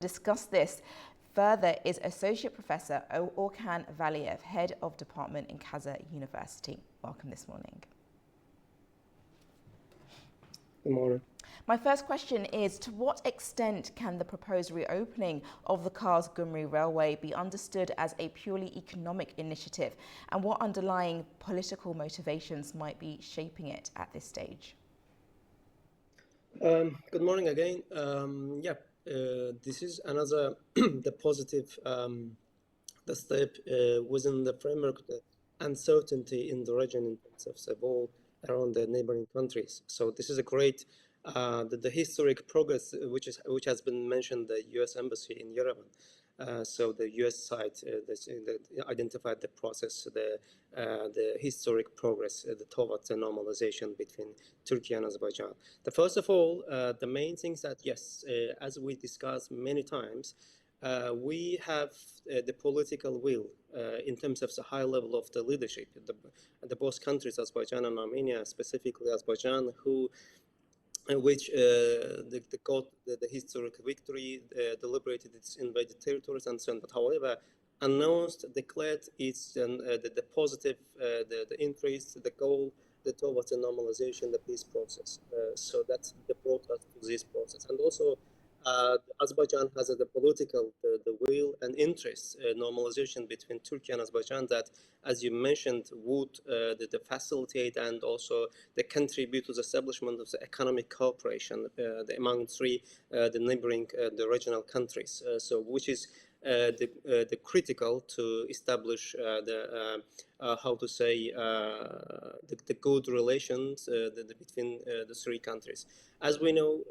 Discuss this further is Associate Professor Orkan Valiev, Head of Department in Kazakh University. Welcome this morning. Good morning. My first question is, to what extent can the proposed reopening of the Kars-Gümrü Railway be understood as a purely economic initiative, and what underlying political motivations might be shaping it at this stage? Good morning again. This is another the positive the step within the framework, the uncertainty in the region in terms of the war around the neighboring countries. So this is a great the historic progress which has been mentioned, the U.S. Embassy in Yerevan. So the U.S. side identified the process, the historic progress towards the normalization between Turkey and Azerbaijan. First of all, the main things that yes, as we discussed many times, we have the political will in terms of the high level of the leadership. The both countries, Azerbaijan and Armenia, specifically Azerbaijan, which got the historic victory, deliberated its invaded territories and so on. But however, announced, declared its the positive, the interest, the goal, towards the normalization, the peace process. So that's the brought us to this process. And also, Azerbaijan has the political, the will and interest, normalization between Turkey and Azerbaijan that, as you mentioned, would the facilitate and also the contribute to the establishment of the economic cooperation among the neighboring the regional countries. So which is the critical to establish how to say the good relations between the three countries. As we know,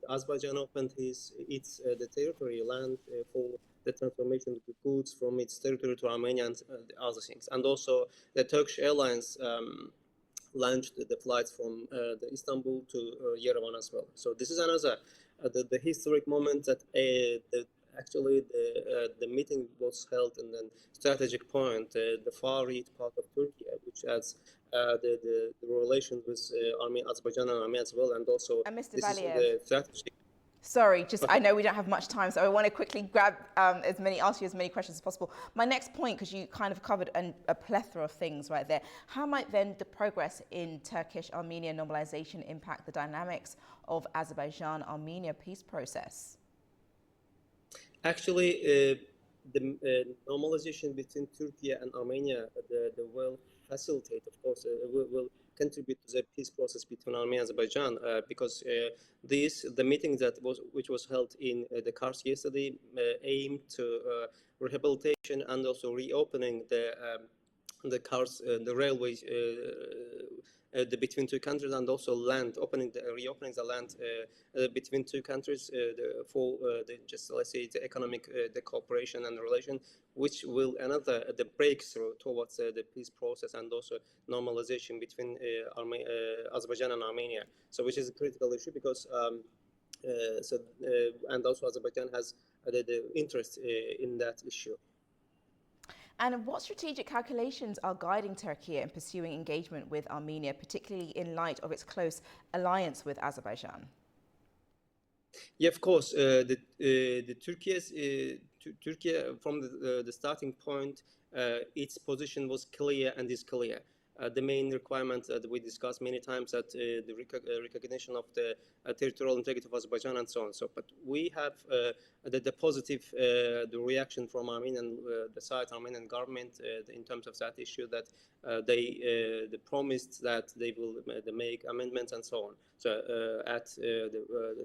Azerbaijan opened its the territory land for the transformation of the goods from its territory to Armenia and the other things. And also the Turkish Airlines launched the flights from the Istanbul to Yerevan as well. So this is another the historic moment that actually the meeting was held in the strategic point, the far east part of Turkey, which has the relation with Azerbaijan and Armenia as well, and also Mr. this Valiev, is the strategic. sorry, I know we don't have much time, so I want to quickly ask you as many questions as possible. My next point, because you kind of covered a plethora of things right there, how might then the progress in Turkish-Armenia normalization impact the dynamics of Azerbaijan-Armenia peace process? Actually, the normalization between Turkey and Armenia, the will facilitate, of course, will contribute to the peace process between Armenia and Azerbaijan, because the meeting which was held in the Kars yesterday aimed to rehabilitation and also reopening the Kars, the railways between two countries, and also reopening the land between two countries for just let's say the economic the cooperation and the relation, which will the breakthrough towards the peace process and also normalization between Azerbaijan and Armenia. So which is a critical issue because and also Azerbaijan has the interest in that issue. And what strategic calculations are guiding Turkey in pursuing engagement with Armenia, particularly in light of its close alliance with Azerbaijan? Yeah, of course. The Turkey from the starting point, its position was clear and is clear. The main requirement that we discussed many times that the recognition of the territorial integrity of Azerbaijan and so on. So, but we have the positive the reaction from Armenian the side, Armenian government in terms of that issue, that they promised that they will make amendments and so on. So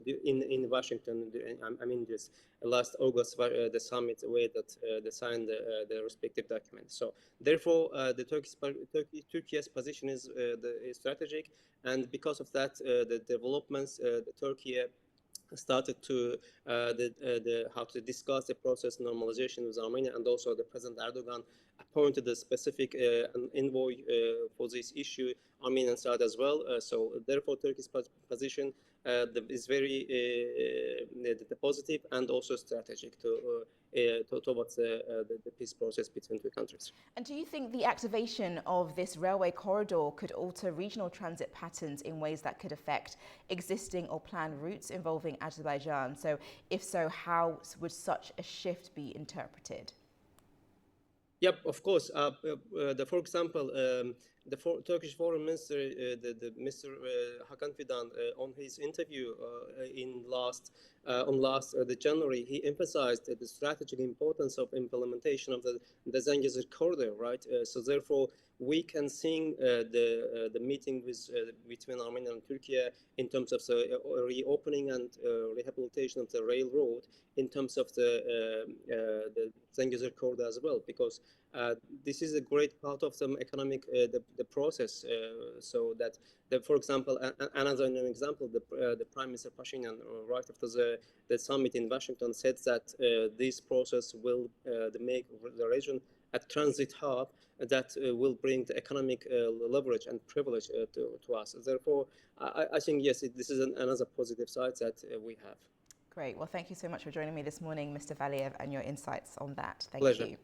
in Washington, I mean this last August the summit where that they signed the respective documents. So therefore the Turkey's position is strategic, and because of that the developments the Turkey started to how to discuss the process normalization with Armenia, and also the President Erdogan appointed a specific envoy for this issue, Armenian side as well. So therefore Turkey's position is very positive and also strategic towards the peace process between two countries. And do you think the activation of this railway corridor could alter regional transit patterns in ways that could affect existing or planned routes involving Azerbaijan? So if so, how would such a shift be interpreted? Yep, of course. For example, Turkish Foreign Minister, Mr. Hakan Fidan, on his interview on last the January, he emphasized the strategic importance of implementation of the Zengezur corridor, right? So therefore, we can see the meeting between Armenia and Turkey in terms of the reopening and rehabilitation of the railroad, in terms of the Zengezur corridor as well, because this is a great part of the economic the process. So that, for example, another example, the Prime Minister Pashinyan, right after the summit in Washington, said that this process will make the region a transit hub that will bring the economic leverage and privilege to us. Therefore, I think, yes, this is another positive side that we have. Great. Well, thank you so much for joining me this morning, Mr. Valiev, and your insights on that. Thank Pleasure. you.